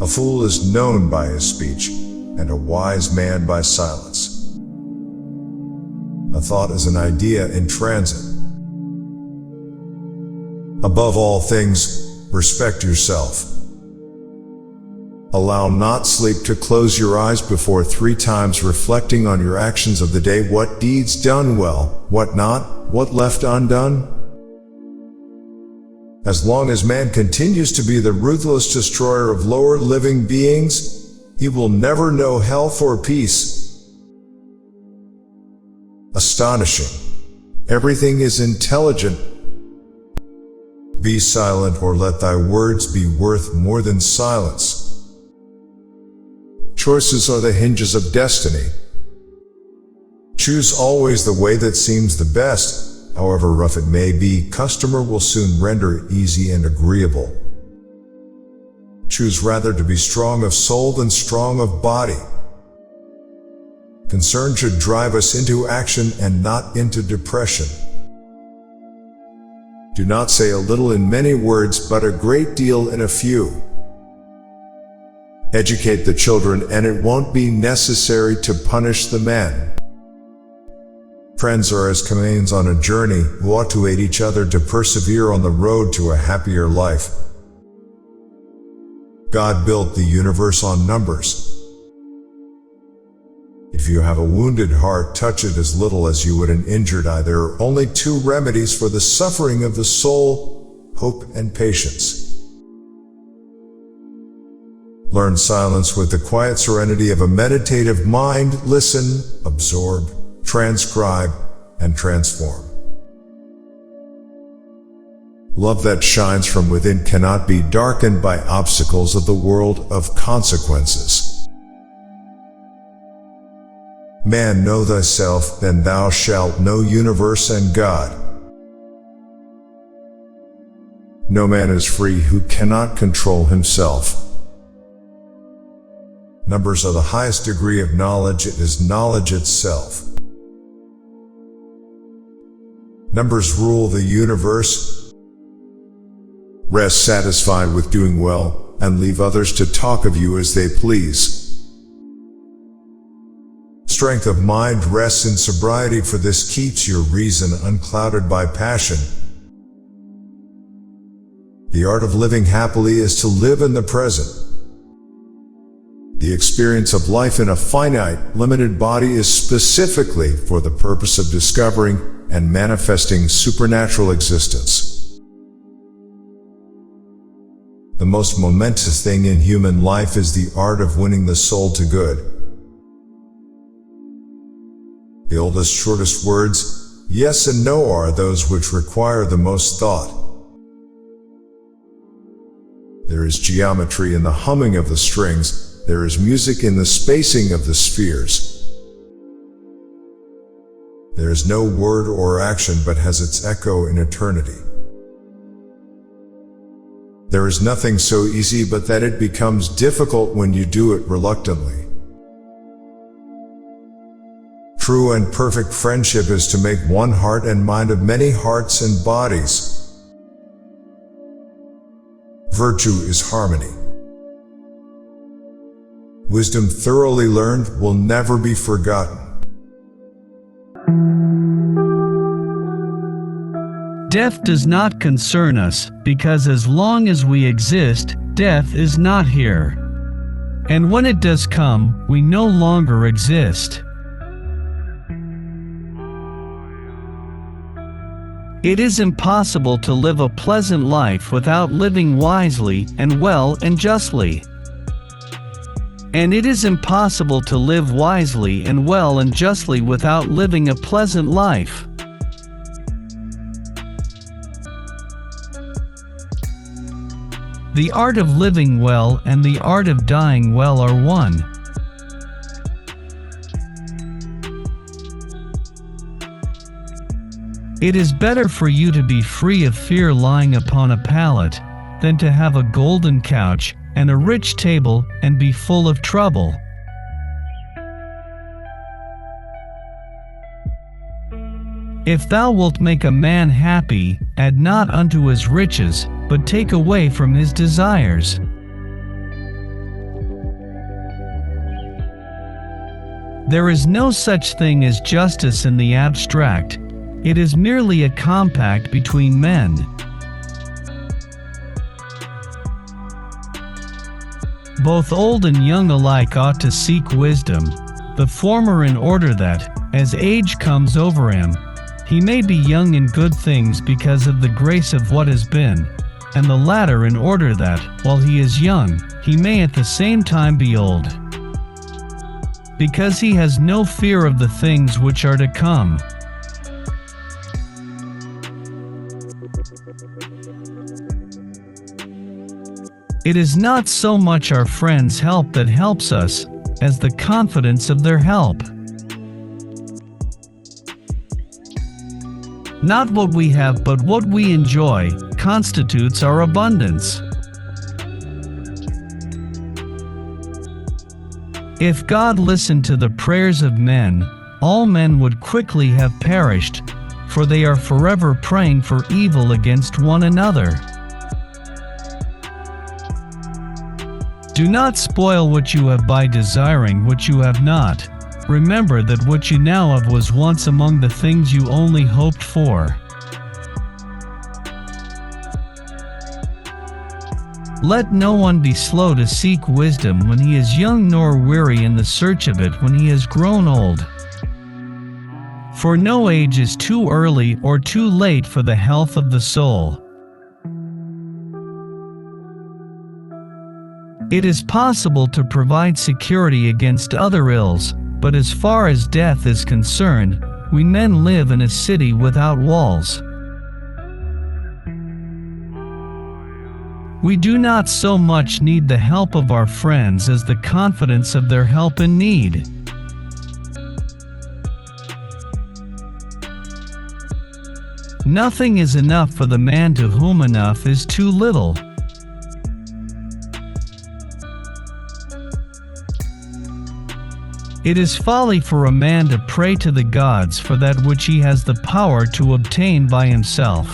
A fool is known by his speech, and a wise man by silence. A thought is an idea in transit. Above all things, respect yourself. Allow not sleep to close your eyes before 3 times reflecting on your actions of the day, what deeds done well, what not, what left undone. As long as man continues to be the ruthless destroyer of lower living beings, he will never know health or peace. Astonishing. Everything is intelligent. Be silent, or let thy words be worth more than silence. Choices are the hinges of destiny. Choose always the way that seems the best, however rough it may be. Customer will soon render it easy and agreeable. Choose rather to be strong of soul than strong of body. Concern should drive us into action and not into depression. Do not say a little in many words, but a great deal in a few. Educate the children, and it won't be necessary to punish the men. Friends are as companions on a journey, who ought to aid each other to persevere on the road to a happier life. God built the universe on numbers. If you have a wounded heart, touch it as little as you would an injured eye. There are only 2 remedies for the suffering of the soul: hope and patience. Learn silence with the quiet serenity of a meditative mind. Listen, absorb, transcribe, and transform. Love that shines from within cannot be darkened by obstacles of the world of consequences. Man, know thyself, then thou shalt know universe and God. No man is free who cannot control himself. Numbers are the highest degree of knowledge. It is knowledge itself. Numbers rule the universe. Rest satisfied with doing well, and leave others to talk of you as they please. Strength of mind rests in sobriety, for this keeps your reason unclouded by passion. The art of living happily is to live in the present. The experience of life in a finite, limited body is specifically for the purpose of discovering and manifesting supernatural existence. The most momentous thing in human life is the art of winning the soul to good. The oldest, shortest words, yes and no, are those which require the most thought. There is geometry in the humming of the strings. There is music in the spacing of the spheres. There is no word or action but has its echo in eternity. There is nothing so easy but that it becomes difficult when you do it reluctantly. True and perfect friendship is to make one heart and mind of many hearts and bodies. Virtue is harmony. Wisdom thoroughly learned will never be forgotten. Death does not concern us, because as long as we exist, death is not here. And when it does come, we no longer exist. It is impossible to live a pleasant life without living wisely and well and justly. And it is impossible to live wisely and well and justly without living a pleasant life. The art of living well and the art of dying well are one. It is better for you to be free of fear lying upon a pallet, than to have a golden couch and a rich table and be full of trouble. If thou wilt make a man happy, add not unto his riches, but take away from his desires. There is no such thing as justice in the abstract. It is merely a compact between men. Both old and young alike ought to seek wisdom, the former in order that, as age comes over him, he may be young in good things because of the grace of what has been, and the latter in order that, while he is young, he may at the same time be old, because he has no fear of the things which are to come. It is not so much our friends' help that helps us, as the confidence of their help. Not what we have but what we enjoy constitutes our abundance. If God listened to the prayers of men, all men would quickly have perished, for they are forever praying for evil against one another. Do not spoil what you have by desiring what you have not. Remember that what you now have was once among the things you only hoped for. Let no one be slow to seek wisdom when he is young, nor weary in the search of it when he has grown old. For no age is too early or too late for the health of the soul. It is possible to provide security against other ills, but as far as death is concerned, we men live in a city without walls. We do not so much need the help of our friends as the confidence of their help in need. Nothing is enough for the man to whom enough is too little. It is folly for a man to pray to the gods for that which he has the power to obtain by himself.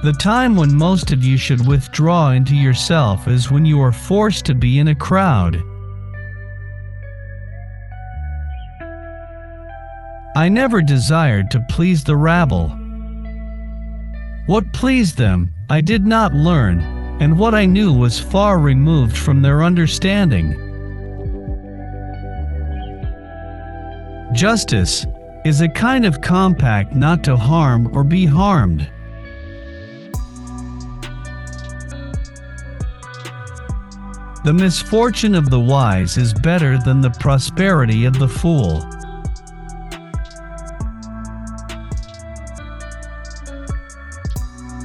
The time when most of you should withdraw into yourself is when you are forced to be in a crowd. I never desired to please the rabble. What pleased them, I did not learn, and what I knew was far removed from their understanding. Justice is a kind of compact not to harm or be harmed. The misfortune of the wise is better than the prosperity of the fool.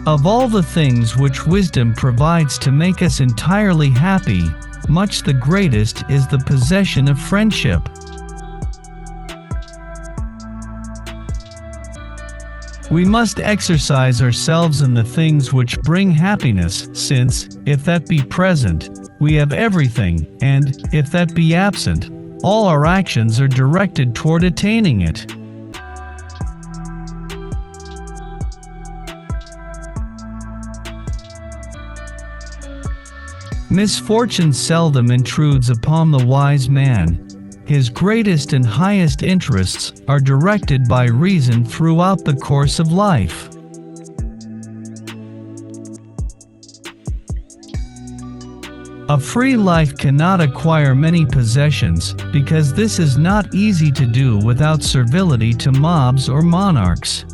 Of all the things which wisdom provides to make us entirely happy, much the greatest is the possession of friendship. We must exercise ourselves in the things which bring happiness, since, if that be present, we have everything, and, if that be absent, all our actions are directed toward attaining it. Misfortune seldom intrudes upon the wise man. His greatest and highest interests are directed by reason throughout the course of life. A free life cannot acquire many possessions, because this is not easy to do without servility to mobs or monarchs.